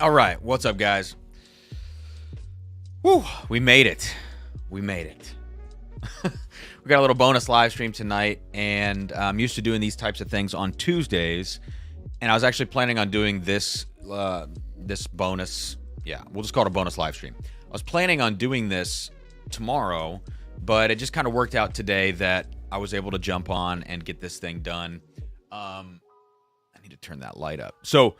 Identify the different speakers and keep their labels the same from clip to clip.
Speaker 1: All right, what's up, guys? Woo, we made it. We made it. We got a little bonus live stream tonight, and I'm used to doing these types of things on Tuesdays, and I was actually planning on doing this bonus. Yeah, we'll just call it a bonus live stream. I was planning on doing this tomorrow, but it just kind of worked out today that I was able to jump on and get this thing done. I need to turn that light up. So,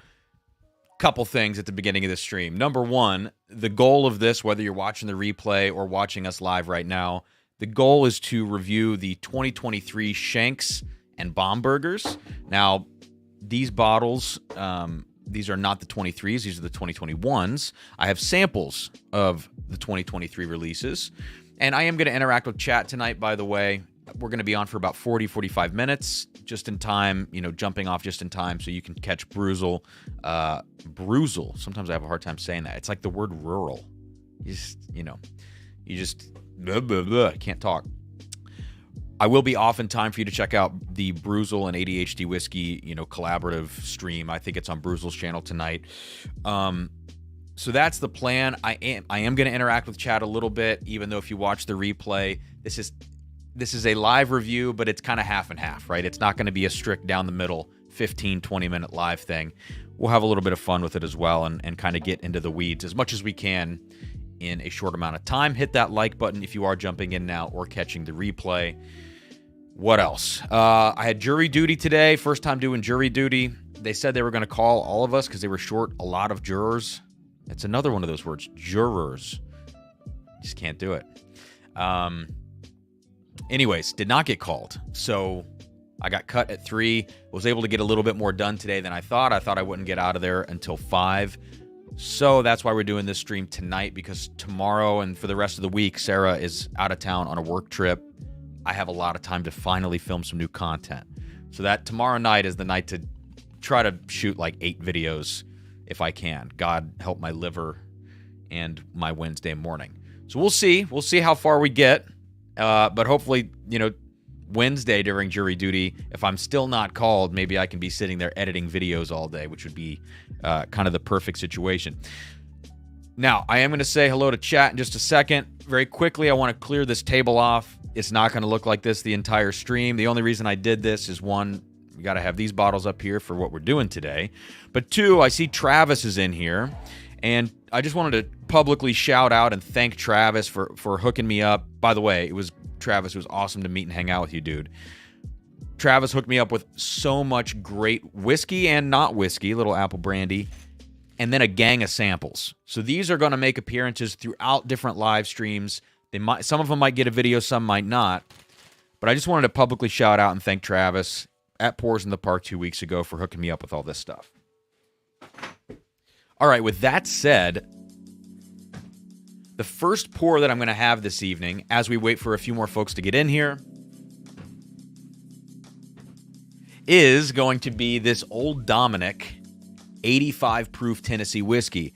Speaker 1: couple things at the beginning of the stream. Number one, the goal of this, whether you're watching the replay or watching us live right now, the goal is to review the 2023 Shenks and Bombergers. Now, these bottles, these are not the 23s, these are the 2021s. I have samples of the 2023 releases, and I am going to interact with chat tonight, by the way. We're going to be on for about 40-45 minutes, just in time, jumping off just in time so you can catch Bruzel. Sometimes I have a hard time saying that. It's like the word rural. You just blah, blah, blah, can't talk. I will be off in time for you to check out the Bruzel and ADHD Whiskey, collaborative stream. I think it's on Bruzel's channel tonight. So that's the plan. I am going to interact with chat a little bit, even though if you watch the replay, this is a live review, but it's kind of half and half, right? It's not going to be a strict down the middle 15, 20-minute live thing. We'll have a little bit of fun with it as well and kind of get into the weeds as much as we can in a short amount of time. Hit that like button if you are jumping in now or catching the replay. What else? I had jury duty today. First time doing jury duty. They said they were going to call all of us because they were short a lot of jurors. It's another one of those words, jurors. Just can't do it. Anyways, did not get called. So I got cut at 3. Was able to get a little bit more done today than I thought. I thought I wouldn't get out of there until 5. So that's why we're doing this stream tonight, because tomorrow and for the rest of the week, Sarah is out of town on a work trip. I have a lot of time to finally film some new content. So that tomorrow night is the night to try to shoot like 8 videos if I can. God help my liver and my Wednesday morning. So we'll see. We'll see how far we get. But hopefully, Wednesday during jury duty, if I'm still not called, maybe I can be sitting there editing videos all day, which would be kind of the perfect situation. Now, I am going to say hello to chat in just a second. Very quickly, I want to clear this table off. It's not going to look like this the entire stream. The only reason I did this is, one, we got to have these bottles up here for what we're doing today. But 2, I see Travis is in here. And I just wanted to publicly shout out and thank Travis for hooking me up. By the way, Travis, it was awesome to meet and hang out with you, dude. Travis hooked me up with so much great whiskey and not whiskey, little apple brandy, and then a gang of samples. So these are going to make appearances throughout different live streams. Some of them might get a video, some might not. But I just wanted to publicly shout out and thank Travis at Pours in the Park 2 weeks ago for hooking me up with all this stuff. All right, with that said, the first pour that I'm going to have this evening, as we wait for a few more folks to get in here, is going to be this Old Dominic 85 proof Tennessee whiskey.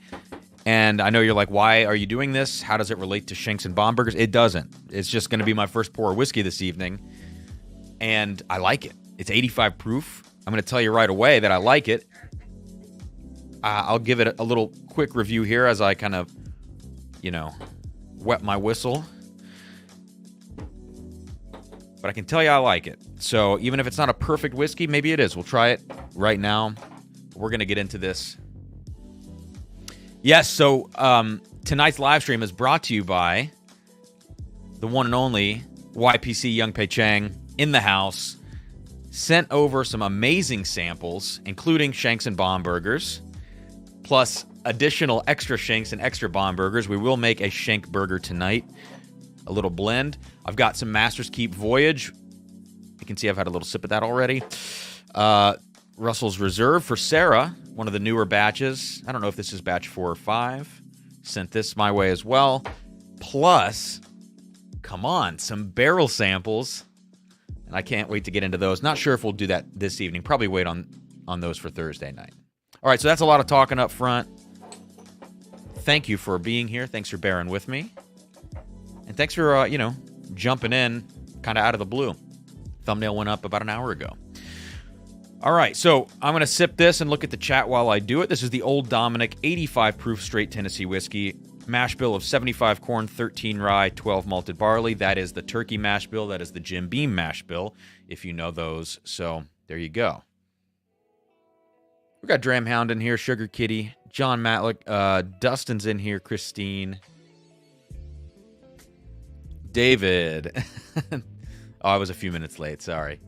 Speaker 1: And I know you're like, why are you doing this? How does it relate to Shenks and Bombergers? It doesn't. It's just going to be my first pour of whiskey this evening, and I like it. It's 85 proof. I'm going to tell you right away that I like it. I'll give it a little quick review here as I kind of, wet my whistle. But I can tell you I like it. So even if it's not a perfect whiskey, maybe it is. We'll try it right now. We're going to get into this. Yes, so tonight's live stream is brought to you by the one and only YPC Young Pei Chang in the house. Sent over some amazing samples, including Shenks and Bombergers, plus additional extra Shenks and extra Bombergers. We will make a Shenk burger tonight, a little blend. I've got some Master's Keep Voyage. You can see I've had a little sip of that already. Russell's Reserve for Sarah, one of the newer batches. I don't know if this is batch 4 or 5. Sent this my way as well. Plus, come on, some barrel samples. And I can't wait to get into those. Not sure if we'll do that this evening. Probably wait on those for Thursday night. All right, so that's a lot of talking up front. Thank you for being here. Thanks for bearing with me. And thanks for, jumping in kind of out of the blue. Thumbnail went up about an hour ago. All right, so I'm going to sip this and look at the chat while I do it. This is the Old Dominic 85 proof straight Tennessee whiskey. Mash bill of 75 corn, 13 rye, 12 malted barley. That is the turkey mash bill. That is the Jim Beam mash bill, if you know those. So there you go. We got Dram Hound in here, Sugar Kitty, John Matlick, Dustin's in here, Christine, David. Oh, I was a few minutes late. Sorry.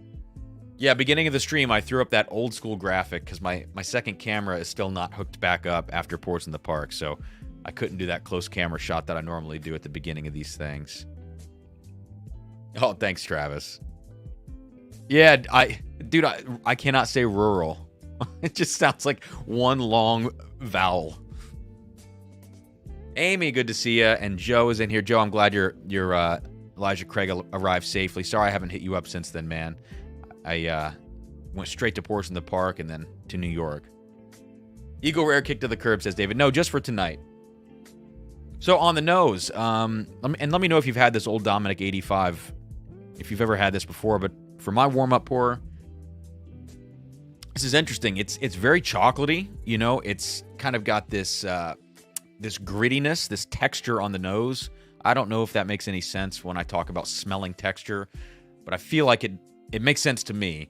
Speaker 1: Yeah, beginning of the stream, I threw up that old school graphic because my second camera is still not hooked back up after Ports in the Park, so I couldn't do that close camera shot that I normally do at the beginning of these things. Oh, thanks, Travis. Yeah, I cannot say rural. It just sounds like one long vowel. Amy, good to see you, and Joe is in here. Joe, I'm glad your Elijah Craig arrived safely. Sorry I haven't hit you up since then, man. I went straight to Ports in the Park and then to New York. Eagle Rare kick to the curb, says David. No, just for tonight. So on the nose, let me know if you've had this Old Dominic 85, if you've ever had this before. But for my warm-up pour, this is interesting. It's very chocolatey. You know, it's kind of got this this grittiness, this texture on the nose. I don't know if that makes any sense when I talk about smelling texture, but I feel like it makes sense to me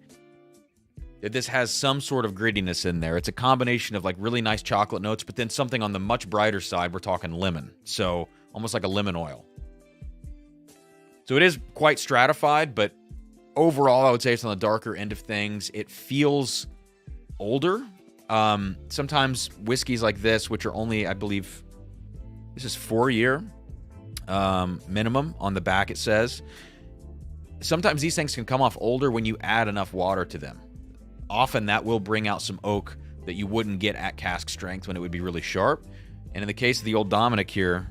Speaker 1: that this has some sort of grittiness in there. It's a combination of like really nice chocolate notes, but then something on the much brighter side, we're talking lemon. So almost like a lemon oil. So it is quite stratified, but overall I would say it's on the darker end of things. It feels older. Sometimes whiskeys like this, which are only, I believe, this is 4-year minimum on the back it says. Sometimes these things can come off older when you add enough water to them. Often that will bring out some oak that you wouldn't get at cask strength when it would be really sharp. And in the case of the Old Dominic here,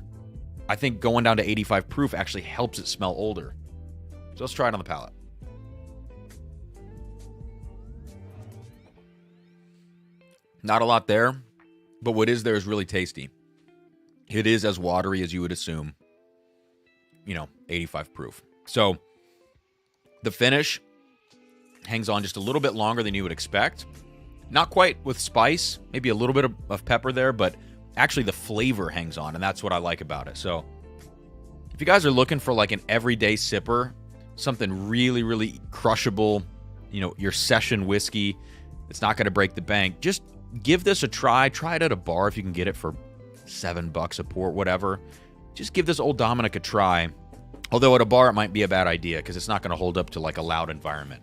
Speaker 1: I think going down to 85 proof actually helps it smell older. So let's try it on the palate. Not a lot there, but what is there is really tasty. It is as watery as you would assume. 85 proof. So the finish hangs on just a little bit longer than you would expect. Not quite with spice, maybe a little bit of pepper there, but actually the flavor hangs on, and that's what I like about it. So if you guys are looking for like an everyday sipper, something really, really crushable, your session whiskey, it's not going to break the bank, just give this a try. Try it at a bar if you can get it for $7 a port, whatever. Just give this Old Dominic a try. Although at a bar, it might be a bad idea because it's not going to hold up to like a loud environment,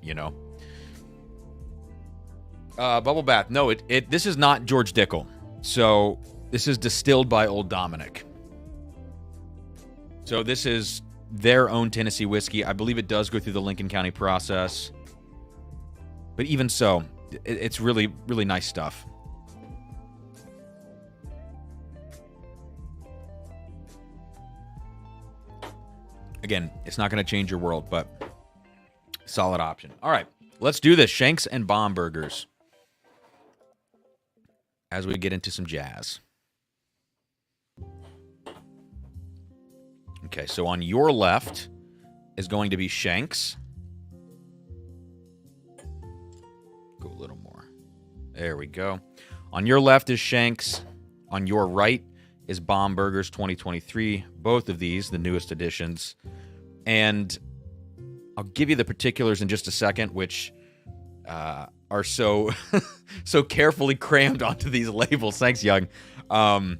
Speaker 1: Bubble bath. No, this is not George Dickel. So this is distilled by Old Dominic. So this is their own Tennessee whiskey. I believe it does go through the Lincoln County process. But even so, it's really, really nice stuff. Again, it's not going to change your world, but solid option. All right, let's do this. Shenks and Bombergers as we get into some jazz. Okay, so on your left is going to be Shenks. Go a little more. There we go. On your left is Shenks. On your right is Bombergers 2023. Both of these, the newest editions. And I'll give you the particulars in just a second, which are so so carefully crammed onto these labels. Thanks, Young. And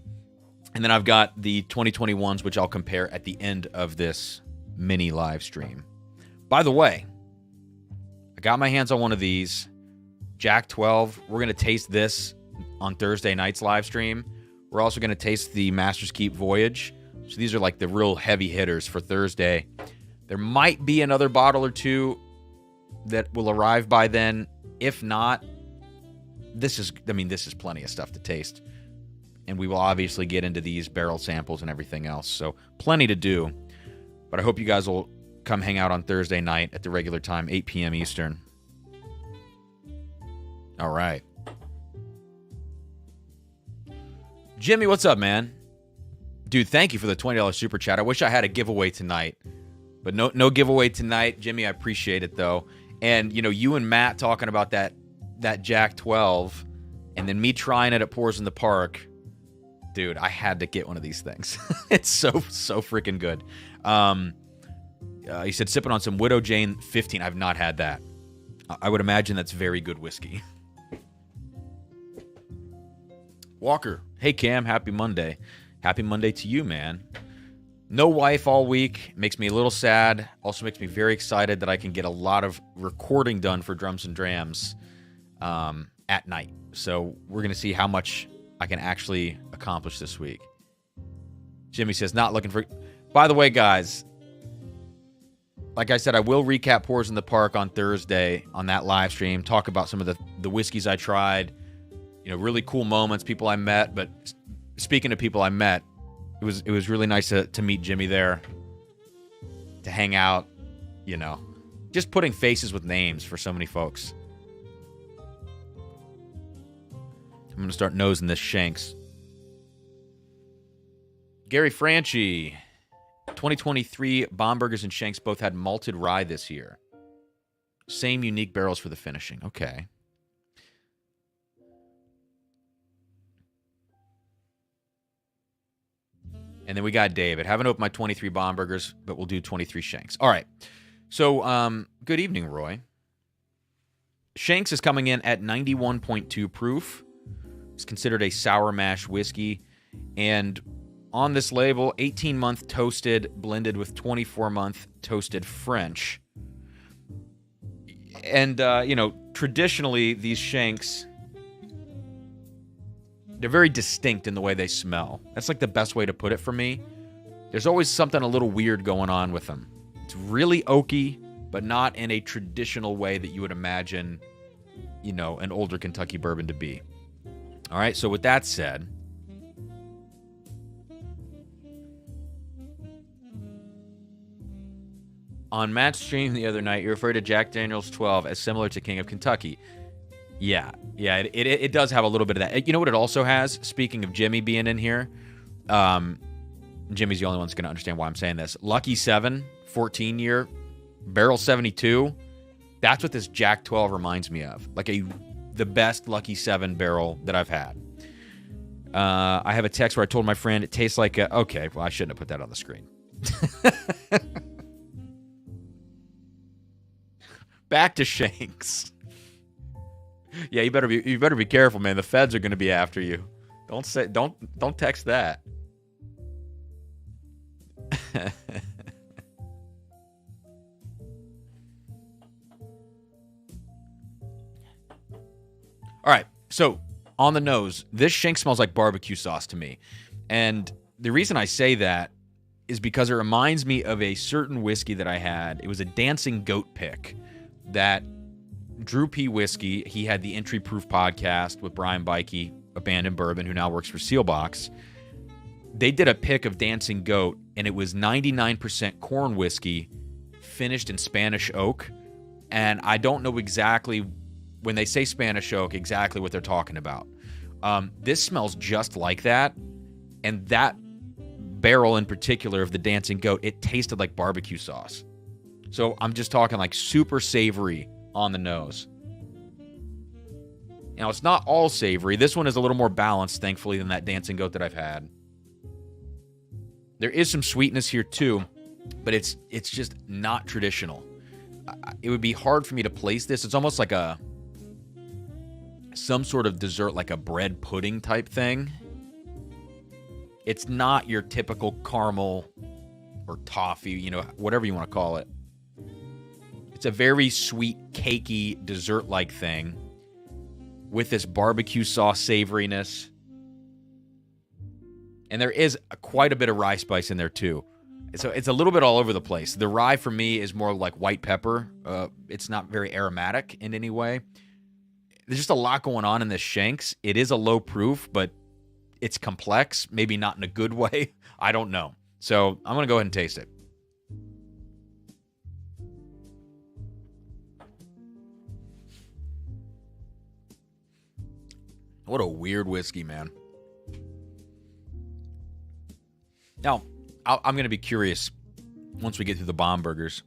Speaker 1: then I've got the 2021s, which I'll compare at the end of this mini live stream. By the way, I got my hands on one of these. Jack 12. We're going to taste this on Thursday night's live stream. We're also going to taste the Master's Keep Voyage. So these are like the real heavy hitters for Thursday. There might be another bottle or two that will arrive by then. If not, this is plenty of stuff to taste. And we will obviously get into these barrel samples and everything else. So plenty to do. But I hope you guys will come hang out on Thursday night at the regular time, 8 p.m. Eastern. All right. Jimmy, what's up, man? Dude, thank you for the $20 super chat. I wish I had a giveaway tonight. But no giveaway tonight. Jimmy, I appreciate it, though. And, you and Matt talking about that that Jack 12 and then me trying it at Pours in the Park, dude, I had to get one of these things. It's so freaking good. He said sipping on some Widow Jane 15. I've not had that. I would imagine that's very good whiskey. Walker, hey Cam, happy Monday. Happy Monday to you, man. No wife all week. Makes me a little sad. Also makes me very excited that I can get a lot of recording done for Drums and Drams at night. So we're going to see how much I can actually accomplish this week. Jimmy says, not looking for... By the way, guys, like I said, I will recap Pours in the Park on Thursday on that live stream. Talk about some of the whiskeys I tried. You know, really cool moments, people I met. But speaking of people I met, it was really nice to meet Jimmy there, to hang out, you know, just putting faces with names for so many folks. I'm going to start nosing this Shanks. Gary Franchi, 2023 Bombergers and Shanks both had malted rye this year. Same unique barrels for the finishing. Okay. And then we got David. Haven't opened my 23 Bombergers, but we'll do 23 Shanks. All right. So, good evening, Roy. Shanks is coming in at 91.2 proof. It's considered a sour mash whiskey. And on this label, 18-month toasted blended with 24-month toasted French. And, you know, traditionally, these Shanks, they're very distinct in the way they smell. That's like the best way to put it for me. There's always something a little weird going on with them. It's really oaky, but not in a traditional way that you would imagine, you know, an older Kentucky bourbon to be. All right, so with that said, on Matt's stream the other night, you referred to Jack Daniel's 12 as similar to King of Kentucky. Yeah, it does have a little bit of that. You know what it also has? Speaking of Jimmy being in here, Jimmy's the only one that's going to understand why I'm saying this. Lucky 7, 14-year, barrel 72. That's what this Jack 12 reminds me of. Like the best Lucky 7 barrel that I've had. I have a text where I told my friend it tastes like a... Okay, well, I shouldn't have put that on the screen. Back to Shanks. Yeah, you better be careful, man. The feds are going to be after you. Don't text that. All right, so on the nose, this Shank smells like barbecue sauce to me. And the reason I say that is because it reminds me of a certain whiskey that I had. It was a Dancing Goat pick that Drew P. Whiskey, he had the Entry Proof podcast with Brian Bikey, Abandoned Bourbon, who now works for Sealbox. They did a pick of Dancing Goat, and it was 99% corn whiskey finished in Spanish oak. And I don't know exactly, when they say Spanish oak, exactly what they're talking about. This smells just like that. And that barrel in particular of the Dancing Goat, it tasted like barbecue sauce. So I'm just talking like super savory on the nose. Now, it's not all savory. This one is a little more balanced, thankfully, than that Dancing Goat that I've had. There is some sweetness here, too, but it's just not traditional. It would be hard for me to place this. It's almost like some sort of dessert, like a bread pudding type thing. It's not your typical caramel or toffee, you know, whatever you want to call it. It's a very sweet, cakey, dessert-like thing with this barbecue sauce savoriness. And there is quite a bit of rye spice in there, too. So it's a little bit all over the place. The rye, for me, is more like white pepper. It's not very aromatic in any way. There's just a lot going on in this Shanks. It is a low proof, but it's complex. Maybe not in a good way. I don't know. So I'm going to go ahead and taste it. What a weird whiskey, man. Now, I'm going to be curious once we get through the Bombergers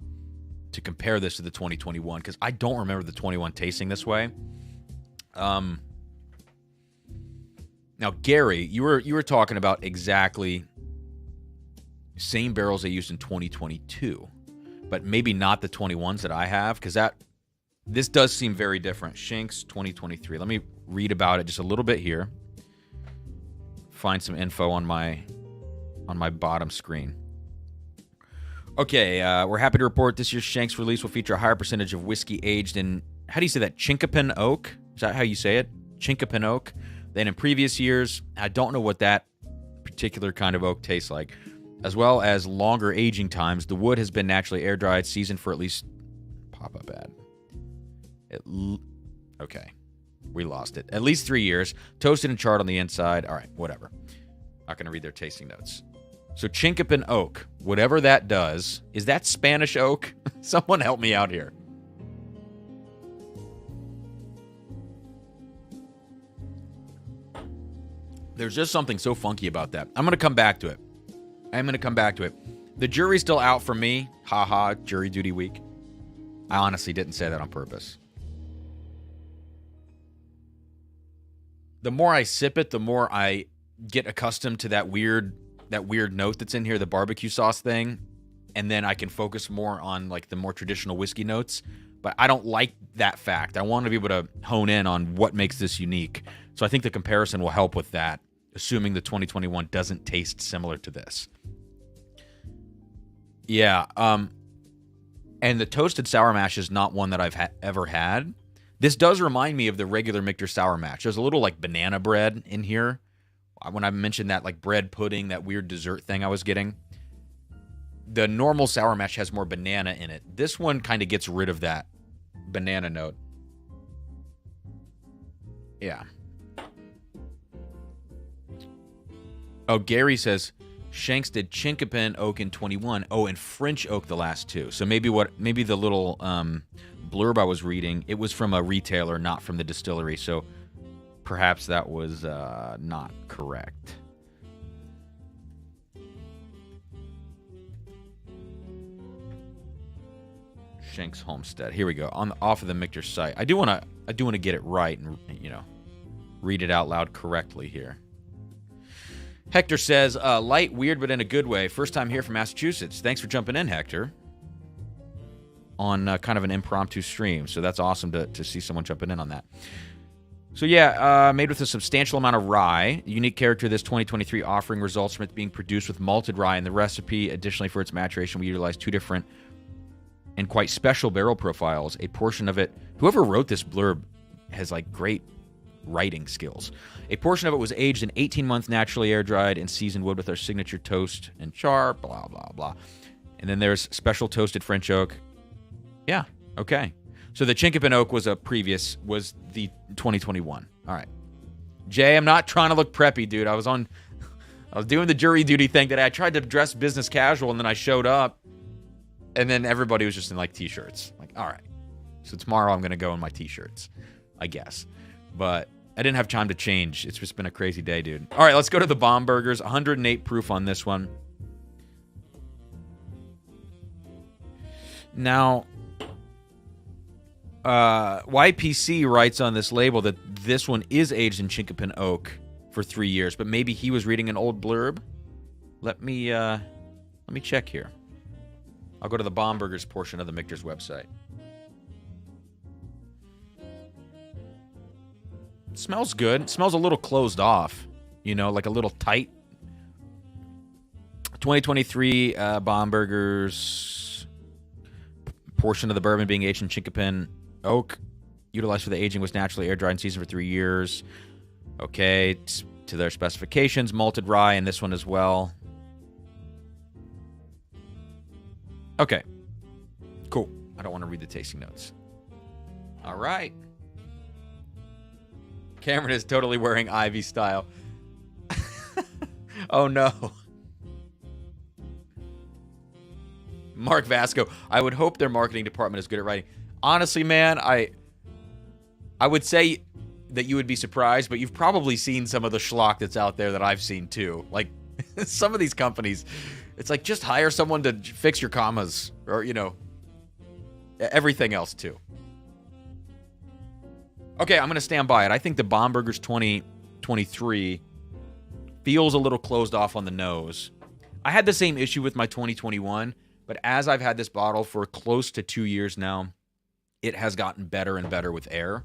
Speaker 1: to compare this to the 2021, because I don't remember the 21 tasting this way. Now, Gary, you were talking about exactly same barrels they used in 2022, but maybe not the 21s that I have, because this does seem very different. Shenk's 2023. Let me read about it just a little bit here. Find some info on my bottom screen. Okay, we're happy to report this year's Shenk's release will feature a higher percentage of whiskey aged in, how do you say that, Chinkapin oak? Is that how you say it? Chinkapin oak? Than in previous years. I don't know what that particular kind of oak tastes like. As well as longer aging times. The wood has been naturally air-dried, seasoned for at least... Pop-up ad. Okay. We lost it. At least 3 years. Toasted and charred on the inside. All right, whatever. Not going to read their tasting notes. So Chinkapin oak, whatever that does, is that Spanish oak? Someone help me out here. There's just something so funky about that. I'm going to come back to it. The jury's still out for me. Haha, jury duty week. I honestly didn't say that on purpose. The more I sip it, the more I get accustomed to that weird note that's in here, the barbecue sauce thing, and then I can focus more on like the more traditional whiskey notes. But I don't like that fact. I want to be able to hone in on what makes this unique. So I think the comparison will help with that, assuming the 2021 doesn't taste similar to this. Yeah, and the toasted sour mash is not one that I've ever had. This does remind me of the regular Michter sour mash. There's a little like banana bread in here. When I mentioned that like bread pudding, that weird dessert thing I was getting. The normal sour mash has more banana in it. This one kind of gets rid of that banana note. Yeah. Oh, Gary says Shenk's did Chinkapin oak in 21. Oh, and French oak the last two. So maybe the little blurb I was reading, it was from a retailer, not from the distillery. So perhaps that was not correct. Shenk's Homestead. Here we go. Off of the Michter site. I do want to get it right and read it out loud correctly here. Hector says, light, weird, but in a good way. First time here from Massachusetts. Thanks for jumping in, Hector. On kind of an impromptu stream. So that's awesome to see someone jumping in on that. So yeah, made with a substantial amount of rye. The unique character of this 2023 offering results from it being produced with malted rye in the recipe. Additionally, for its maturation, we utilize two different and quite special barrel profiles. A portion of it, whoever wrote this blurb has like great writing skills. A portion of it was aged in 18-month naturally air-dried and seasoned wood with our signature toast and char, blah, blah, blah. And then there's special toasted French oak. Yeah, okay. So the Chinkapin oak was the 2021. All right. Jay, I'm not trying to look preppy, dude. I was doing the jury duty thing today. I tried to dress business casual, and then I showed up, and then everybody was just in, like, T-shirts. Like, all right. So tomorrow I'm going to go in my T-shirts, I guess. But I didn't have time to change. It's just been a crazy day, dude. All right, let's go to the Bombergers. 108 proof on this one. Now, YPC writes on this label that this one is aged in Chinkapin oak for 3 years, but maybe he was reading an old blurb. Let me check here. I'll go to the Bombergers portion of the Michter's website. It smells good. It smells a little closed off, like a little tight. 2023 Bombergers, portion of the bourbon being aged in Chinkapin oak, utilized for the aging, was naturally air dried and seasoned for 3 years. Okay, to their specifications, malted rye in this one as well. Okay, cool. I don't want to read the tasting notes. All right. Cameron is totally wearing Ivy style. Oh, no. Mark Vasco, I would hope their marketing department is good at writing. Honestly, man, I would say that you would be surprised, but you've probably seen some of the schlock that's out there that I've seen too. Like, some of these companies, it's like, just hire someone to fix your commas or, everything else too. Okay, I'm going to stand by it. I think the Bomberger's 2023 feels a little closed off on the nose. I had the same issue with my 2021, but as I've had this bottle for close to 2 years now, it has gotten better and better with air.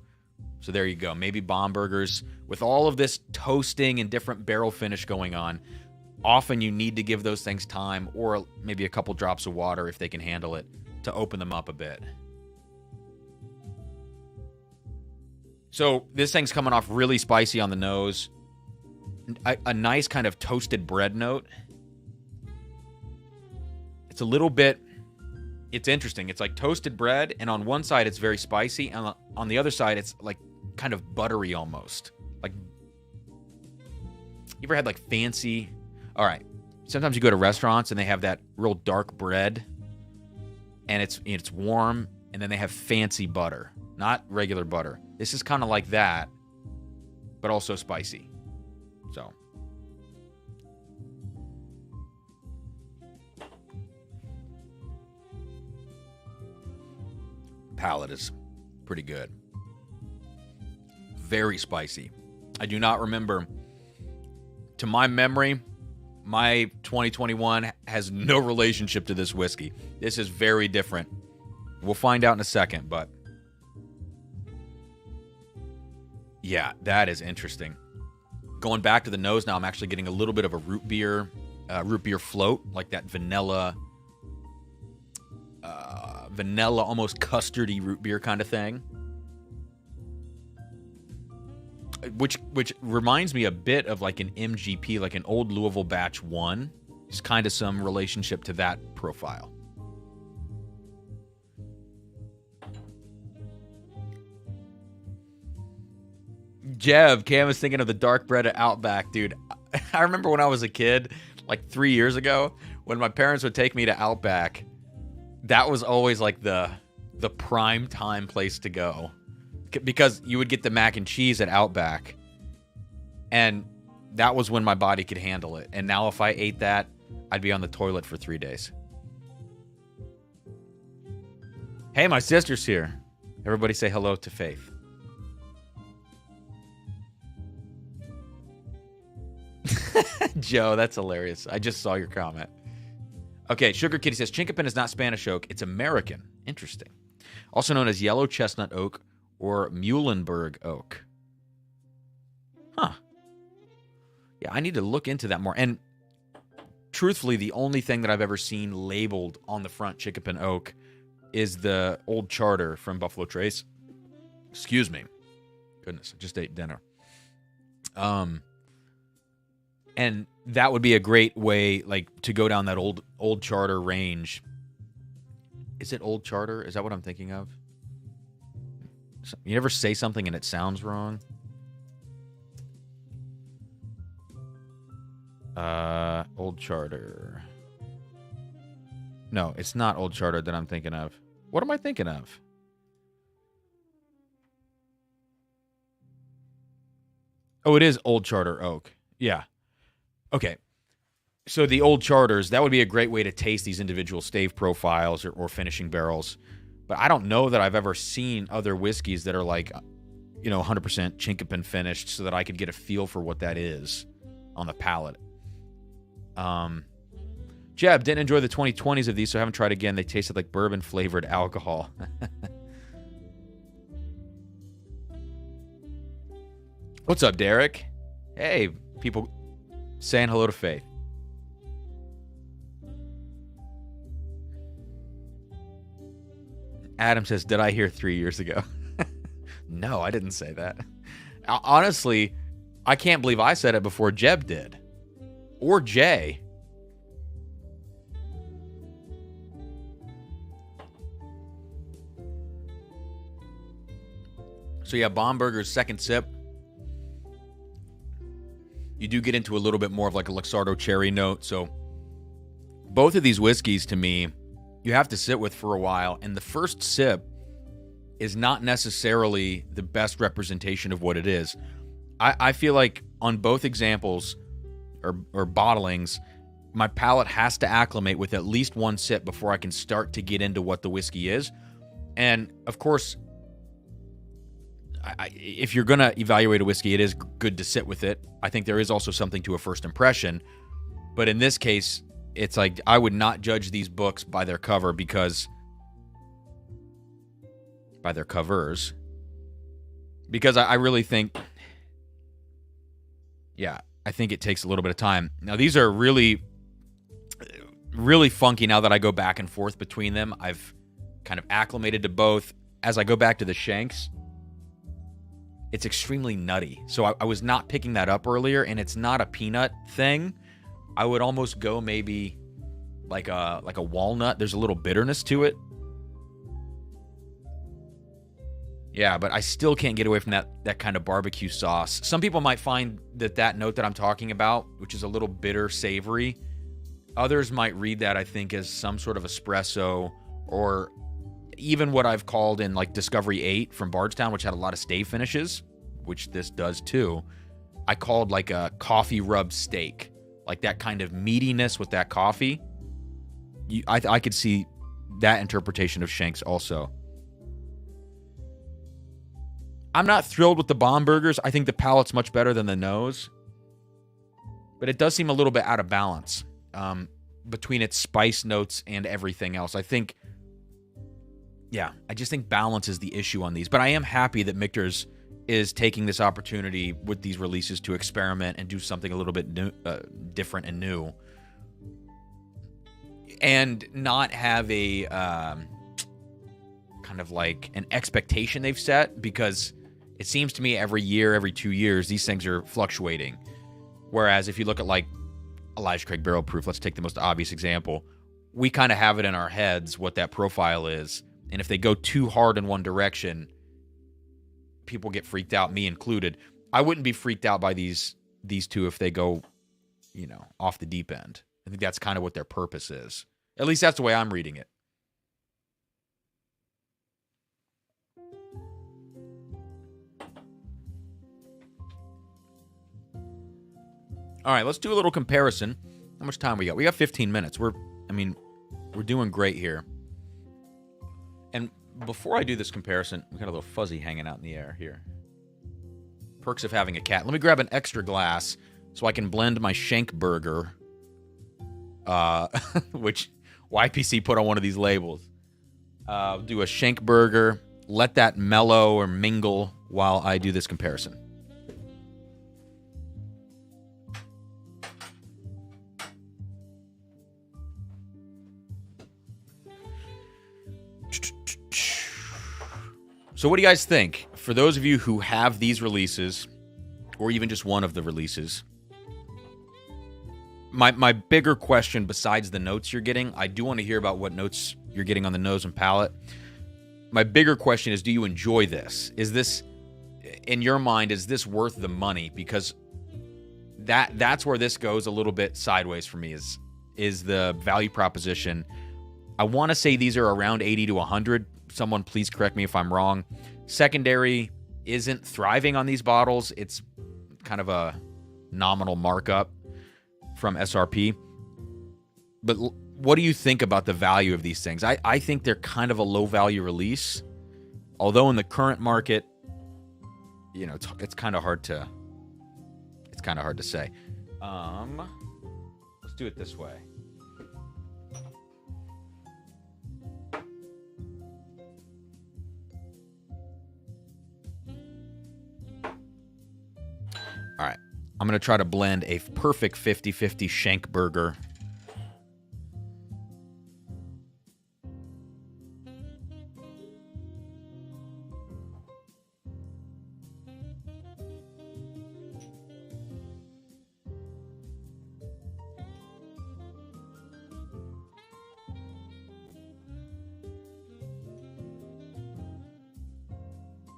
Speaker 1: So there you go. Maybe Bombergers, with all of this toasting and different barrel finish going on, often you need to give those things time, or maybe a couple drops of water if they can handle it, to open them up a bit. So this thing's coming off really spicy on the nose. A nice kind of toasted bread note. It's a little bit, it's interesting. It's like toasted bread, and on one side it's very spicy, and on the other side it's like kind of buttery almost. Like, you ever had like fancy, all right, sometimes you go to restaurants and they have that real dark bread, and it's warm, and then they have fancy butter, not regular butter. This is kind of like that, but also spicy. So, palate is pretty good. Very spicy. I do not remember, to my memory, my 2021 has no relationship to this whiskey. This is very different. We'll find out in a second, but yeah, that is interesting. Going back to the nose now, I'm actually getting a little bit of a root beer float, like that vanilla, almost custardy root beer kind of thing. Which reminds me a bit of like an MGP, like an old Louisville Batch 1. It's kind of some relationship to that profile. Jeb, Cam is thinking of the dark bread at Outback, dude. I remember when I was a kid, like 3 years ago, when my parents would take me to Outback, that was always like the prime time place to go, because you would get the mac and cheese at Outback, and that was when my body could handle it. And now if I ate that, I'd be on the toilet for 3 days. Hey, my sister's here. Everybody say hello to Faith. Joe, that's hilarious. I just saw your comment. Okay, Sugar Kitty says, Chinkapin is not Spanish oak. It's American. Interesting. Also known as yellow chestnut oak or Muhlenberg oak. Huh. Yeah, I need to look into that more. And truthfully, the only thing that I've ever seen labeled on the front Chinkapin oak is the old charter from Buffalo Trace. Excuse me. Goodness, I just ate dinner. And that would be a great way, like, to go down that old charter range. Is it old charter? Is that what I'm thinking of? You ever say something and it sounds wrong? Old charter. No, it's not old charter that I'm thinking of. What am I thinking of? Oh, it is old charter oak. Yeah. Okay, so the old charters, that would be a great way to taste these individual stave profiles or finishing barrels. But I don't know that I've ever seen other whiskeys that are like, 100% Chinkapin finished, so that I could get a feel for what that is on the palate. Jeb, didn't enjoy the 2020s of these, so I haven't tried again. They tasted like bourbon-flavored alcohol. What's up, Derek? Hey, people saying hello to Faith. Adam says, did I hear 3 years ago? No, I didn't say that. Honestly, I can't believe I said it before Jeb did. Or Jay. So yeah, Bomberger's second sip. You do get into a little bit more of like a Luxardo cherry note. So both of these whiskeys, to me, you have to sit with for a while. And the first sip is not necessarily the best representation of what it is. I feel like on both examples or bottlings, my palate has to acclimate with at least one sip before I can start to get into what the whiskey is. And of course, if you're going to evaluate a whiskey, it is good to sit with it. I think there is also something to a first impression. But in this case, it's like I would not judge these books by their cover by their covers. Because I really think, I think it takes a little bit of time. Now, these are really, really funky now that I go back and forth between them. I've kind of acclimated to both. As I go back to the Shenks, it's extremely nutty. So I was not picking that up earlier, and it's not a peanut thing. I would almost go maybe like a walnut. There's a little bitterness to it. Yeah, but I still can't get away from that kind of barbecue sauce. Some people might find that note that I'm talking about, which is a little bitter, savory. Others might read that, I think, as some sort of espresso, or even what I've called in like Discovery 8 from Bardstown, which had a lot of stave finishes, which this does too. I called like a coffee rub steak, like that kind of meatiness with that coffee. I could see that interpretation of Shanks also. I'm not thrilled with the Bombergers. I think the palate's much better than the nose. But it does seem a little bit out of balance between its spice notes and everything else. I just think balance is the issue on these. But I am happy that Michter's is taking this opportunity with these releases to experiment and do something a little bit new, different and new. And not have a kind of like an expectation they've set, because it seems to me every year, every 2 years, these things are fluctuating. Whereas if you look at like Elijah Craig Barrel Proof, let's take the most obvious example, we kind of have it in our heads what that profile is. And if they go too hard in one direction, people get freaked out, me included. I wouldn't be freaked out by these two if they go, off the deep end. I think that's kind of what their purpose is. At least that's the way I'm reading it. All right, let's do a little comparison. How much time we got? We got 15 minutes. We're doing great here. And before I do this comparison, we got a little fuzzy hanging out in the air here. Perks of having a cat. Let me grab an extra glass so I can blend my Shenk burger, which YPC put on one of these labels. I'll do a Shenk burger. Let that mellow or mingle while I do this comparison. So what do you guys think? For those of you who have these releases, or even just one of the releases, my bigger question besides the notes you're getting, I do want to hear about what notes you're getting on the nose and palate. My bigger question is, do you enjoy this? Is this, in your mind, is this worth the money? Because that's where this goes a little bit sideways for me, is the value proposition. I want to say these are around 80 to 100. Someone please correct me if I'm wrong. Secondary isn't thriving on these bottles. It's kind of a nominal markup from SRP. But what do you think about the value of these things? I think they're kind of a low value release. Although in the current market, it's kind of hard to say. Let's do it this way. All right, I'm going to try to blend a perfect 50-50 Shenk burger.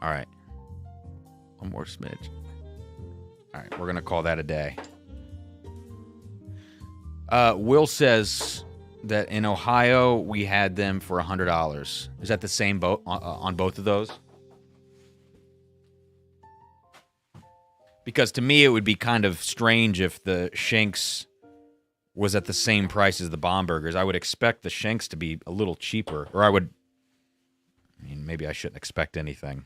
Speaker 1: All right, one more smidge. All right, we're going to call that a day. Will says that in Ohio, we had them for $100. Is that the same boat on both of those? Because to me, it would be kind of strange if the Shenks was at the same price as the Bombergers. I would expect the Shenks to be a little cheaper. Or maybe I shouldn't expect anything.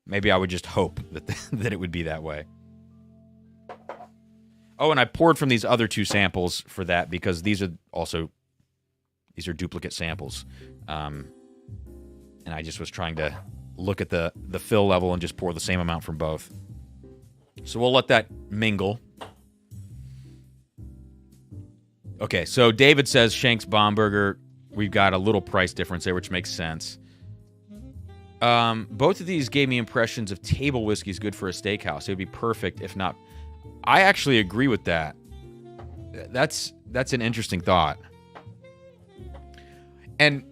Speaker 1: Maybe I would just hope that that it would be that way. Oh, and I poured from these other 2 samples for that because these are duplicate samples. And I just was trying to look at the fill level and just pour the same amount from both. So we'll let that mingle. Okay, so David says Shenk's Bomberger. We've got a little price difference there, which makes sense. Both of these gave me impressions of table whiskey is good for a steakhouse. It would be perfect, if not. I actually agree with that. That's an interesting thought. And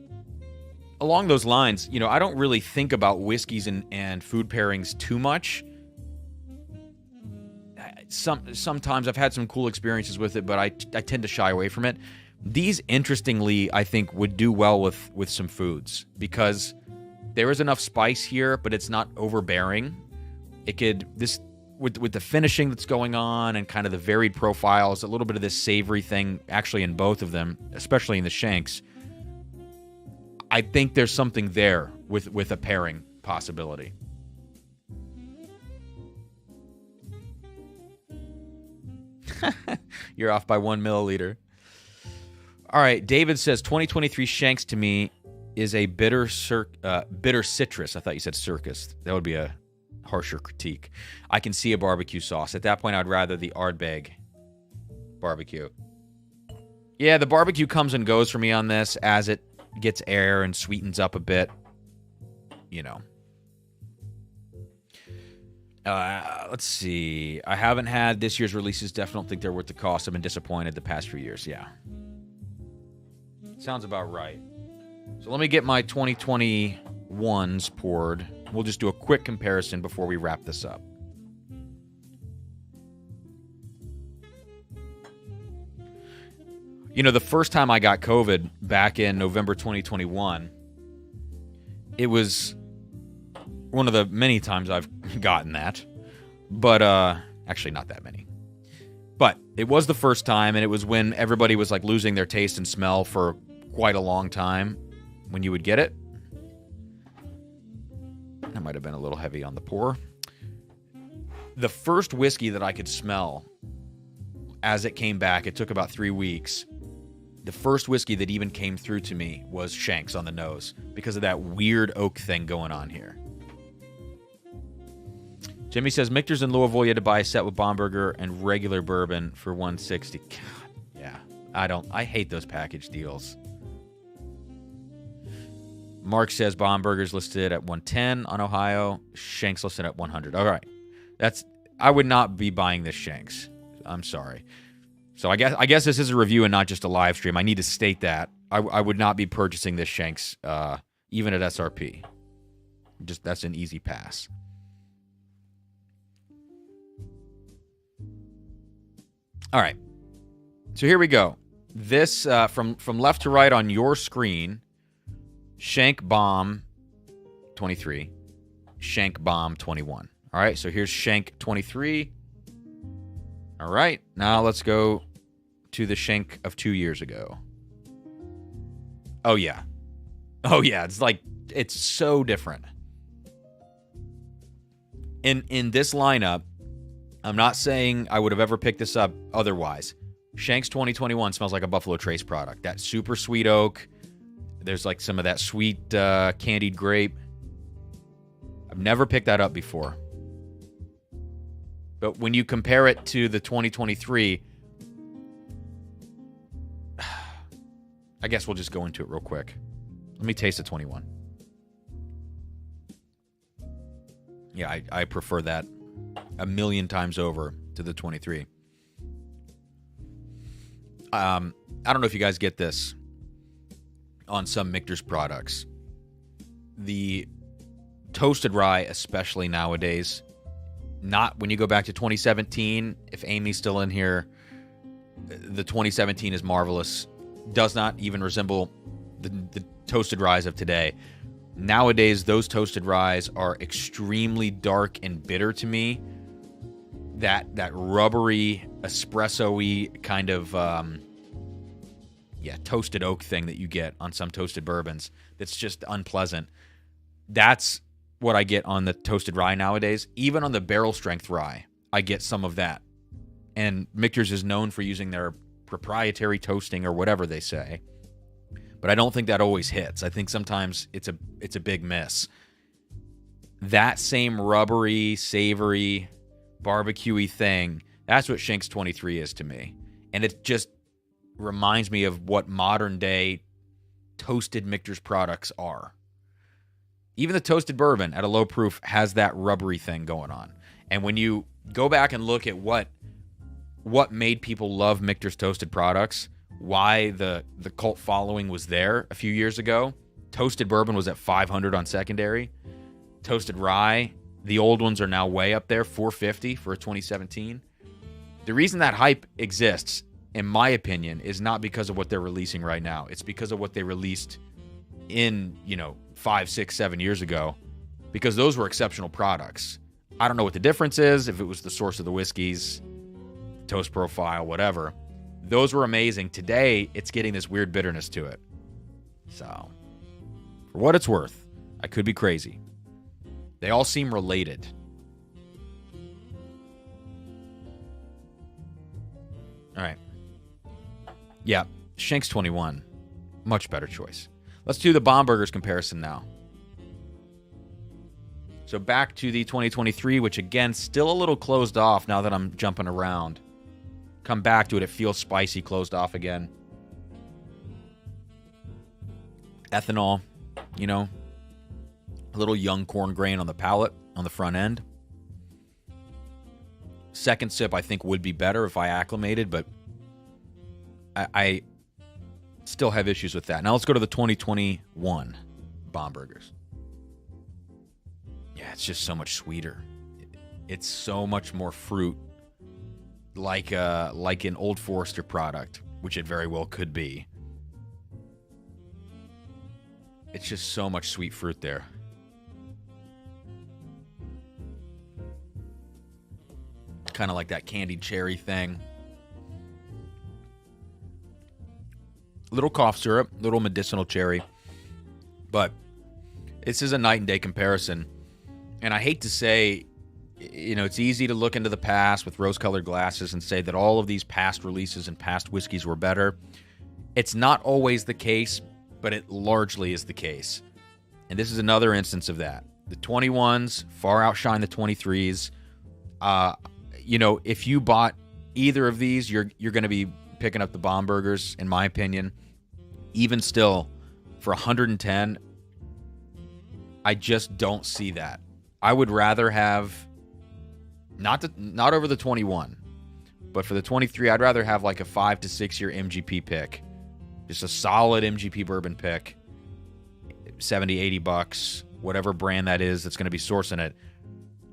Speaker 1: along those lines, I don't really think about whiskeys and food pairings too much. Sometimes I've had some cool experiences with it, but I tend to shy away from it. These, interestingly, I think would do well with some foods because there is enough spice here, but it's not overbearing. With the finishing that's going on and kind of the varied profiles, a little bit of this savory thing actually in both of them, especially in the Shenks. I think there's something there with a pairing possibility. You're off by 1 milliliter. All right, David says 2023 Shanks to me is a bitter citrus. I thought you said circus. That would be a harsher critique. I can see a barbecue sauce. At that point, I'd rather the Ardbeg barbecue. Yeah, the barbecue comes and goes for me on this as it gets air and sweetens up a bit. Let's see. I haven't had this year's releases. Definitely don't think they're worth the cost. I've been disappointed the past few years. Yeah. Sounds about right. So let me get my 2021s poured. We'll just do a quick comparison before we wrap this up. The first time I got COVID back in November 2021, it was one of the many times I've gotten that. But, actually not that many. But it was the first time, and it was when everybody was like losing their taste and smell for quite a long time when you would get it. That might have been a little heavy on the pour. The first whiskey that I could smell as it came back, it took about 3 weeks. The first whiskey that even came through to me was Shenk's on the nose because of that weird oak thing going on here. Jimmy says, Michter's in Louisville. You had to buy a set with Bomberger and regular bourbon for $160. God, yeah, I hate those package deals. Mark says Bomberger's listed at $110 on Ohio. Shenk's listed at $100. All right. I would not be buying this Shenk's. I'm sorry. So I guess this is a review and not just a live stream. I need to state that. I would not be purchasing this Shenk's even at SRP. That's an easy pass. All right. So here we go. This from left to right on your screen, Shenk Bomb 23, Shenk Bomb 21. All right, so here's Shenk 23. All right, now let's go to the Shenk of 2 years ago. Oh, yeah. It's so different. In this lineup, I'm not saying I would have ever picked this up otherwise. Shenk's 2021 smells like a Buffalo Trace product. That super sweet oak. There's like some of that sweet candied grape. I've never picked that up before. But when you compare it to the 2023, I guess we'll just go into it real quick. Let me taste the 21. Yeah, I prefer that a million times over to the 23. I don't know if you guys get this on some Michter's products. The toasted rye, especially nowadays, not when you go back to 2017, if Amy's still in here, the 2017 is marvelous. Does not even resemble the toasted ryes of today. Nowadays, those toasted ryes are extremely dark and bitter to me. That rubbery, espresso-y kind of toasted oak thing that you get on some toasted bourbons that's just unpleasant. That's what I get on the toasted rye nowadays. Even on the barrel strength rye, I get some of that. And Michter's is known for using their proprietary toasting or whatever they say. But I don't think that always hits. I think sometimes it's a big miss. That same rubbery, savory, barbecue-y thing, that's what Shenk's 23 is to me. And it just reminds me of what modern-day toasted Michter's products are. Even the toasted bourbon at a low proof has that rubbery thing going on. And when you go back and look at what made people love Michter's toasted products, why the cult following was there a few years ago, toasted bourbon was at 500 on secondary. Toasted rye, the old ones are now way up there, 450 for a 2017. The reason that hype exists, in my opinion, is not because of what they're releasing right now. It's because of what they released in, 5, 6, 7 years ago, because those were exceptional products. I don't know what the difference is, if it was the source of the whiskeys, toast profile, whatever. Those were amazing. Today, it's getting this weird bitterness to it. So, for what it's worth, I could be crazy. They all seem related. All right. Yeah, Shenk's 21. Much better choice. Let's do the Bomberger's comparison now. So back to the 2023, which again, still a little closed off now that I'm jumping around. Come back to it. It feels spicy, closed off again. Ethanol, a little young corn grain on the palate, on the front end. Second sip, I think, would be better if I acclimated, but I still have issues with that. Now let's go to the 2021 Bombergers. Yeah, it's just so much sweeter. It's so much more fruit, like an Old Forester product, which it very well could be. It's just so much sweet fruit there. Kind of like that candied cherry thing. Little cough syrup, little medicinal cherry. But this is a night and day comparison. And I hate to say, it's easy to look into the past with rose-colored glasses and say that all of these past releases and past whiskeys were better. It's not always the case, but it largely is the case. And this is another instance of that. The 21s far outshine the 23s. If you bought either of these, you're going to be picking up the Bombergers, in my opinion. Even still, for 110, I just don't see that. I would rather have, not over the 21, but for the 23, I'd rather have like a 5 to 6 year MGP pick. Just a solid MGP bourbon pick. 70, 80 bucks, whatever brand that is that's going to be sourcing it,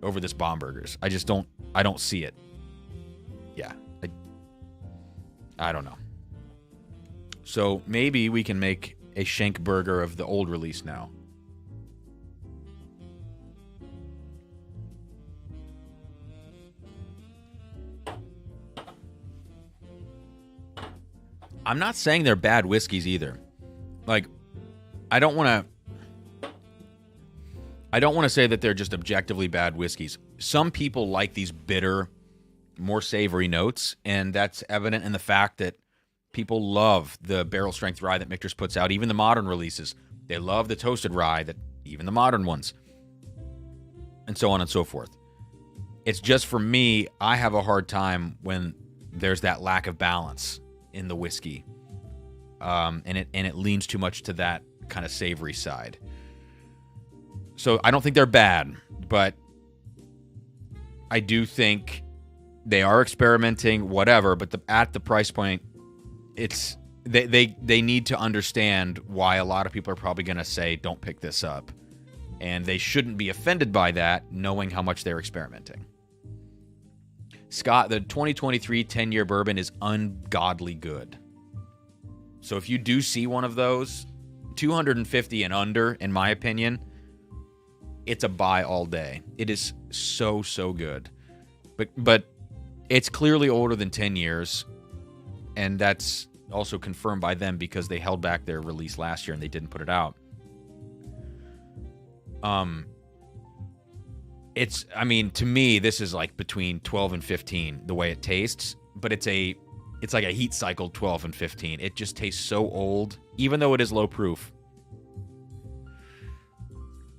Speaker 1: over this Bombergers. I don't see it. Yeah. I don't know. So maybe we can make a Shenk burger of the old release now. I'm not saying they're bad whiskeys either. Like, I don't want to say that they're just objectively bad whiskeys. Some people like these bitter, more savory notes, and that's evident in the fact that people love the barrel strength rye that Michter's puts out, even the modern releases. They love the toasted rye, that even the modern ones, and so on and so forth. It's just, for me, I have a hard time when there's that lack of balance in the whiskey, and it leans too much to that kind of savory side. So I don't think they're bad, but I do think they are experimenting, whatever. But at the price point, it's they need to understand why a lot of people are probably going to say, don't pick this up. And they shouldn't be offended by that, knowing how much they're experimenting. Scott, the 2023 10-year bourbon is ungodly good. So if you do see one of those, 250 and under, in my opinion, it's a buy all day. It is so, so good. But it's clearly older than 10 years, and that's also confirmed by them because they held back their release last year and they didn't put it out. I mean, to me, this is like between 12 and 15, the way it tastes. But it's like a heat cycled 12 and 15. It just tastes so old, even though it is low proof.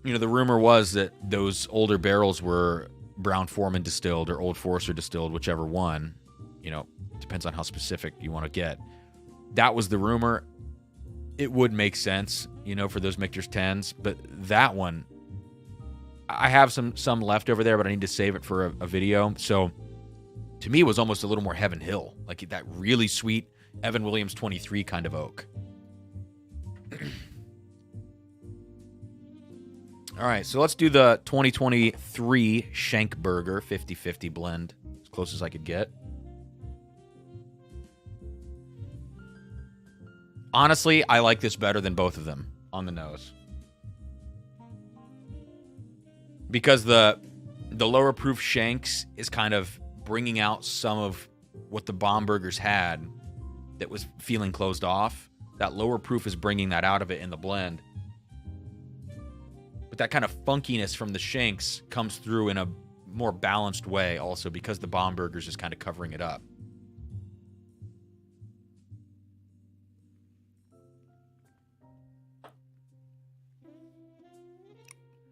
Speaker 1: You know, the rumor was that those older barrels were Brown-Forman distilled or Old Forester distilled, whichever one. You know, depends on how specific you want to get. That was the rumor. It would make sense, you know, for those Michter's 10s. But that one, I have some left over there, but I need to save it for a video. So, to me, it was almost a little more Heaven Hill. Like that really sweet Evan Williams 23 kind of oak. All right, so let's do the 2023 Shenk Burger 50-50 blend, as close as I could get. Honestly, I like this better than both of them on the nose. Because the lower proof Shenks is kind of bringing out some of what the Bombergers had that was feeling closed off. That lower proof is bringing that out of it in the blend. But that kind of funkiness from the Shenks comes through in a more balanced way also because the Bombergers is kind of covering it up.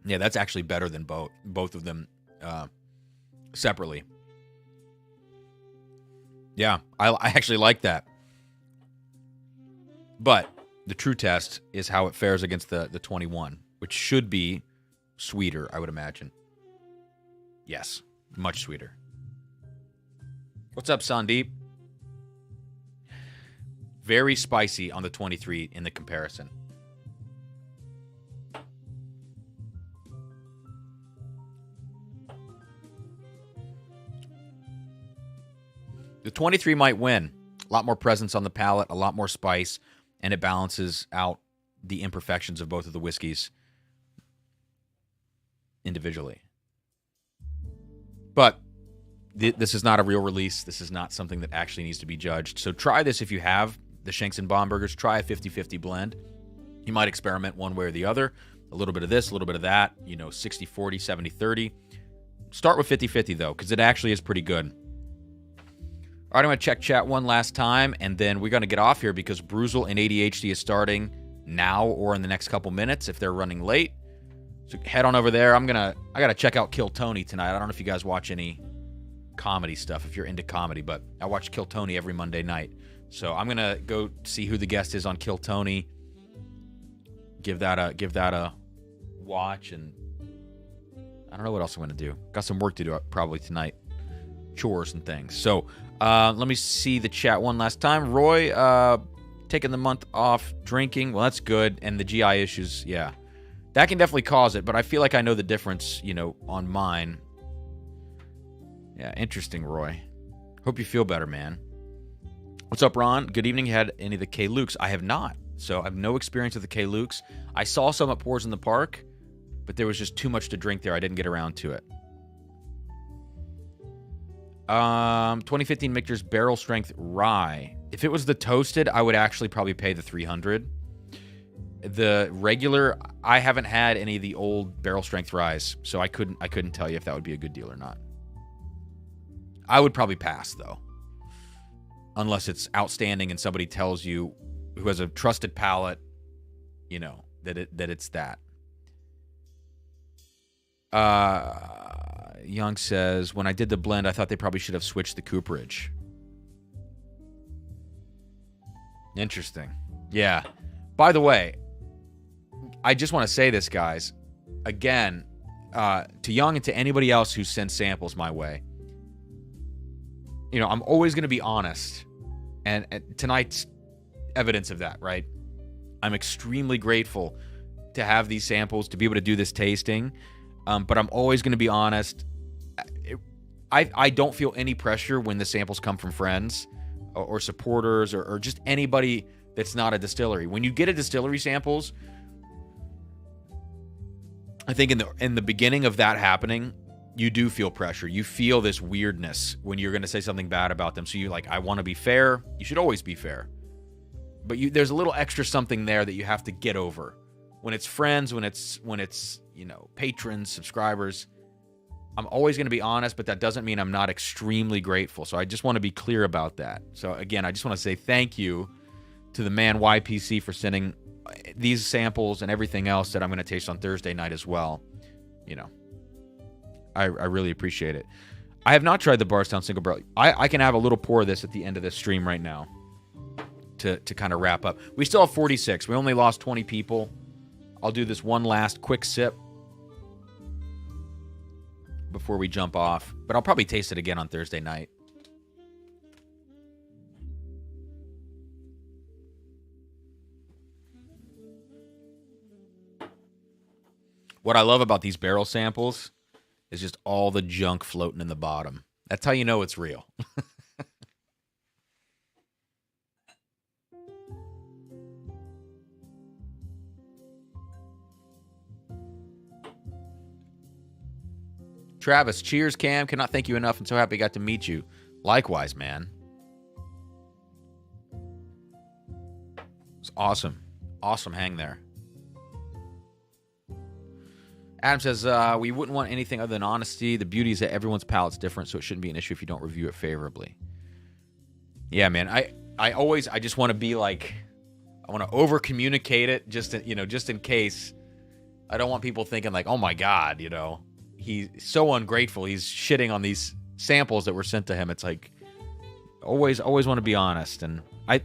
Speaker 1: Yeah, that's actually better than both of them separately. Yeah, I actually like that. But the true test is how it fares against the 21, which should be sweeter, I would imagine. Yes, much sweeter. What's up, Sandeep? Very spicy on the 23 in the comparison. The 23 might win. A lot more presence on the palate, a lot more spice, and it balances out the imperfections of both of the whiskeys individually. But this is not a real release. This is not something that actually needs to be judged. So try this if you have the Shenks and Bombergers. Try a 50-50 blend. You might experiment one way or the other. A little bit of this, a little bit of that. You know, 60-40, 70-30. Start with 50-50, though, because it actually is pretty good. All right, I'm going to check chat one last time, and then we're going to get off here because Bruzel and ADHD is starting now or in the next couple minutes if they're running late. So head on over there. I got to check out Kill Tony tonight. I don't know if you guys watch any comedy stuff, if you're into comedy, but I watch Kill Tony every Monday night. So I'm going to go see who the guest is on Kill Tony. Give that a watch, and I don't know what else I'm going to do. Got some work to do probably tonight. Chores and things. So let me see the chat one last time. Roy, taking the month off drinking. Well, that's good. And the GI issues, yeah. That can definitely cause it, but I feel like I know the difference, you know, on mine. Yeah, interesting, Roy. Hope you feel better, man. What's up, Ron? Good evening. You had any of the K-Lukes? I have not. So I have no experience with the K-Lukes. I saw some at Pours in the Park, but there was just too much to drink there. I didn't get around to it. 2015 Michter's Barrel Strength Rye. If it was the toasted, I would actually probably pay the $300. The regular, I haven't had any of the old Barrel Strength Ryes, so I couldn't tell you if that would be a good deal or not. I would probably pass though, unless it's outstanding and somebody tells you who has a trusted palate, you know, that it's that. Young says, when I did the blend, I thought they probably should have switched the cooperage. Interesting. Yeah. By the way, I just want to say this, guys. Again, to Young and to anybody else who sends samples my way. You know, I'm always going to be honest. And tonight's evidence of that, right? I'm extremely grateful to have these samples, to be able to do this tasting. But I'm always going to be honest. I don't feel any pressure when the samples come from friends or supporters or just anybody that's not a distillery. When you get a distillery samples, I think in the beginning of that happening, you do feel pressure. You feel this weirdness when you're going to say something bad about them. So you're like, I want to be fair. You should always be fair. But there's a little extra something there that you have to get over. When it's friends, when it's you know, patrons, subscribers, I'm always going to be honest, but that doesn't mean I'm not extremely grateful. So I just want to be clear about that. So again, I just want to say thank you to the man YPC for sending these samples and everything else that I'm going to taste on Thursday night as well. You know, I really appreciate it. I have not tried the Bardstown single barrel. I can have a little pour of this at the end of this stream right now to kind of wrap up. We still have 46. We only lost 20 people. I'll do this one last quick sip before we jump off, but I'll probably taste it again on Thursday night. What I love about these barrel samples is just all the junk floating in the bottom. That's how you know it's real. Travis, cheers, Cam. Cannot thank you enough. I'm so happy I got to meet you. Likewise, man. It's awesome. Awesome hang there. Adam says, we wouldn't want anything other than honesty. The beauty is that everyone's palate's different, so it shouldn't be an issue if you don't review it favorably. Yeah, man. I just want to be like, I want to over-communicate it just in case. I don't want people thinking like, oh my God, he's so ungrateful. He's shitting on these samples that were sent to him. It's like, always want to be honest. And I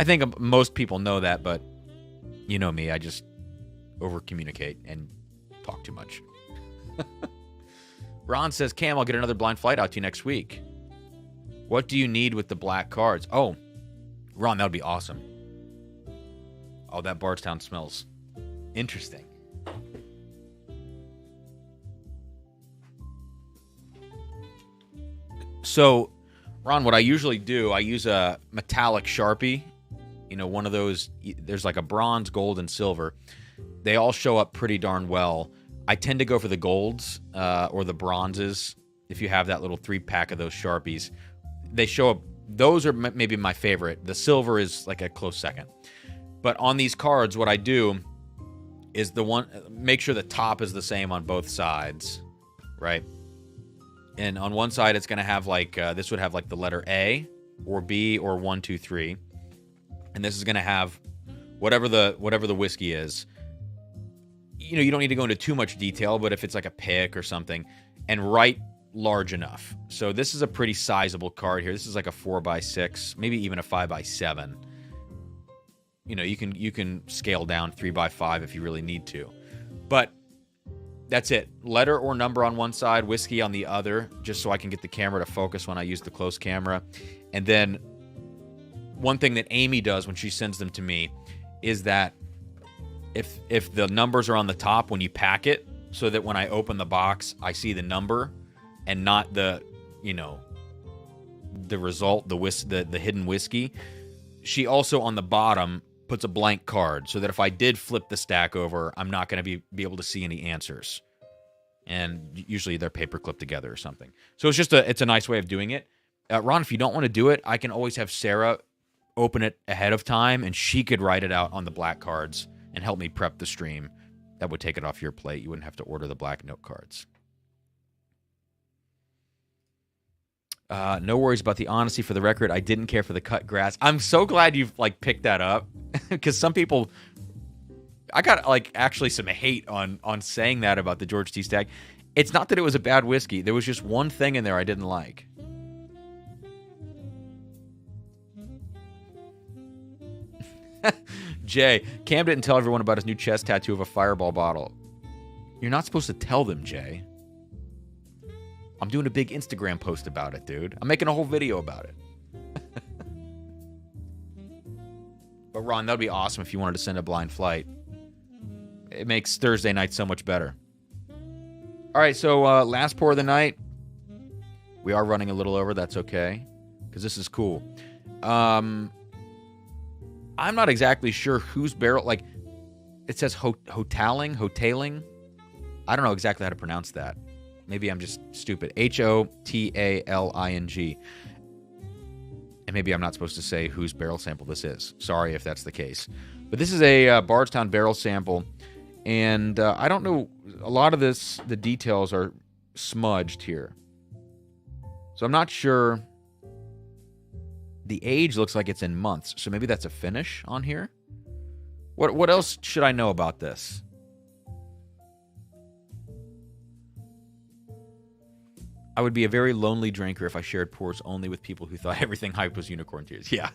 Speaker 1: think most people know that, but you know me, I just over-communicate and talk too much. Ron says, Cam, I'll get another blind flight out to you next week. What do you need with the black cards? Oh, Ron, that would be awesome. Oh, that Bardstown smells interesting. So, Ron, what I usually do, I use a metallic Sharpie. One of those, there's like a bronze, gold, and silver. They all show up pretty darn well. I tend to go for the golds or the bronzes. If you have that little 3-pack of those Sharpies, they show up. Those are maybe my favorite. The silver is like a close second. But on these cards, what I do is make sure the top is the same on both sides, right? And on one side, it's going to have like, this would have like the letter A or B or 1, 2, 3. And this is going to have whatever the whiskey is. You don't need to go into too much detail, but if it's like a pick or something, and write large enough. So this is a pretty sizable card here. This is like a 4x6, maybe even a 5x7. You can scale down 3x5 if you really need to. But that's it. Letter or number on one side, whiskey on the other, just so I can get the camera to focus when I use the close camera. And then one thing that Amy does when she sends them to me is that if the numbers are on the top when you pack it, so that when I open the box, I see the number and not the result, the hidden whiskey. She also on the bottom puts a blank card so that if I did flip the stack over, I'm not going to be able to see any answers. And usually they're paper clipped together or something. So it's a nice way of doing it. Ron, if you don't want to do it, I can always have Sarah open it ahead of time and she could write it out on the black cards and help me prep the stream. That would take it off your plate. You wouldn't have to order the black note cards. No worries about the honesty. For the record, I didn't care for the cut grass. I'm so glad you've picked that up because some people, I got actually some hate on saying that about the George T. Stagg. It's not that it was a bad whiskey. There was just one thing in there I didn't like. Jay, Cam didn't tell everyone about his new chest tattoo of a Fireball bottle. You're not supposed to tell them, Jay. I'm doing a big Instagram post about it, dude. I'm making a whole video about it. But Ron, that would be awesome if you wanted to send a blind flight. It makes Thursday night so much better. All right, so last pour of the night. We are running a little over. That's okay, because this is cool. I'm not exactly sure whose barrel, it says hotaling. I don't know exactly how to pronounce that. Maybe I'm just stupid. Hotaling. And maybe I'm not supposed to say whose barrel sample this is. Sorry if that's the case. But this is a Bardstown barrel sample. And I don't know, a lot of the details are smudged here. So I'm not sure. The age looks like it's in months, so maybe that's a finish on here. What else should I know about this? I would be a very lonely drinker if I shared pours only with people who thought everything hyped was unicorn tears. Yeah.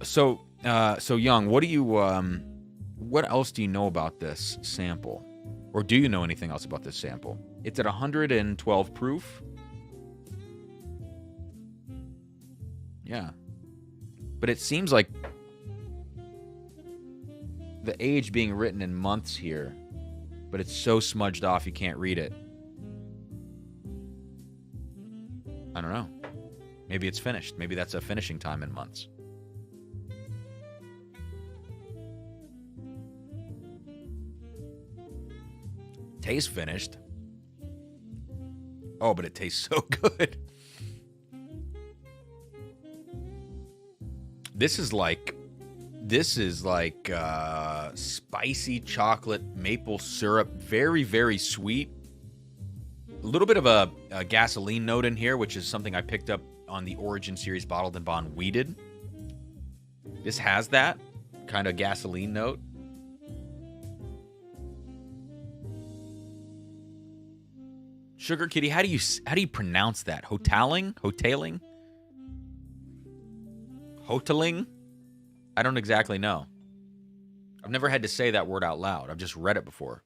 Speaker 1: So Young, what else do you know about this sample? Or do you know anything else about this sample? It's at 112 proof. Yeah. But it seems like the age being written in months here, but it's so smudged off you can't read it. I don't know. Maybe it's finished. Maybe that's a finishing time in months. Tastes finished. Oh, but it tastes so good. This is like spicy chocolate maple syrup. Very, very sweet. A little bit of a gasoline note in here, which is something I picked up on the Origin Series Bottled and Bond Weeded. This has that kind of gasoline note. Sugar Kitty, how do you pronounce that? Hoteling? Hoteling? I don't exactly know. I've never had to say that word out loud. I've just read it before.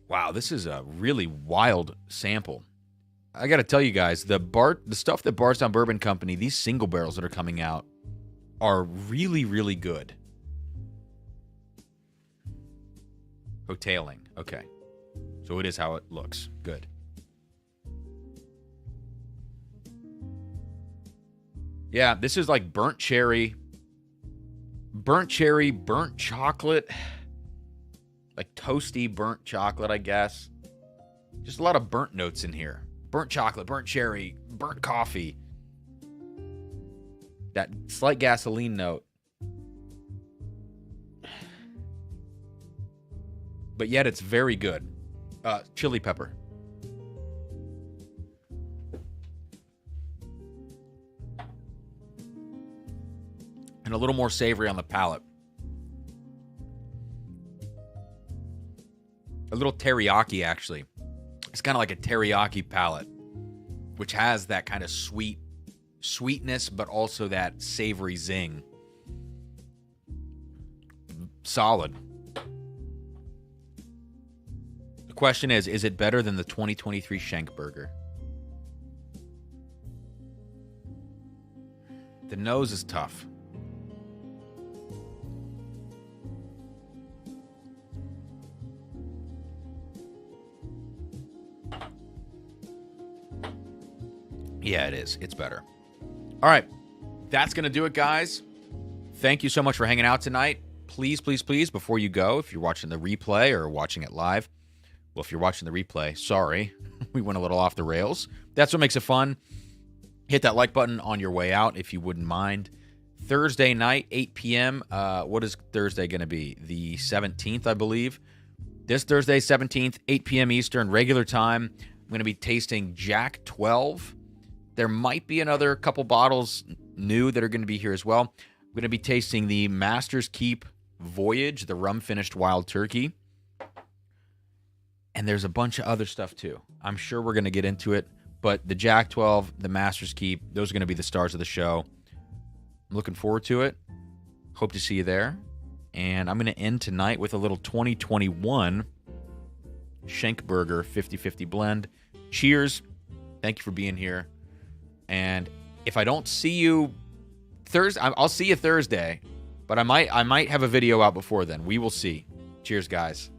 Speaker 1: Wow, this is a really wild sample. I got to tell you guys, the stuff that Bardstown Bourbon Company, these single barrels that are coming out, are really, really good. Hoteling. Okay. So it is how it looks. Good. Yeah, this is like burnt cherry, burnt chocolate, like toasty burnt chocolate, I guess. Just a lot of burnt notes in here. Burnt chocolate, burnt cherry, burnt coffee. That slight gasoline note. But yet it's very good. Chili pepper. And a little more savory on the palate. A little teriyaki, actually. It's kind of like a teriyaki palate, which has that kind of sweetness, but also that savory zing. Solid. The question is it better than the 2023 Shenk burger? The nose is tough. Yeah, it is. It's better. All right. That's going to do it, guys. Thank you so much for hanging out tonight. Please, please, please, before you go, if you're watching the replay or watching it live, well, if you're watching the replay, sorry, we went a little off the rails. That's what makes it fun. Hit that like button on your way out, if you wouldn't mind. Thursday night, 8 p.m. What is Thursday going to be? The 17th, I believe. This Thursday, 17th, 8 p.m. Eastern, regular time. I'm going to be tasting Jack 12. There might be another couple bottles new that are going to be here as well. I'm going to be tasting the Master's Keep Voyage, the rum-finished wild turkey. And there's a bunch of other stuff, too. I'm sure we're going to get into it. But the Jack 12, the Master's Keep, those are going to be the stars of the show. I'm looking forward to it. Hope to see you there. And I'm going to end tonight with a little 2021 Shenk Burger 50-50 blend. Cheers. Thank you for being here. And if I don't see you Thursday, I'll see you Thursday. But I might have a video out before then. We will see. Cheers, guys.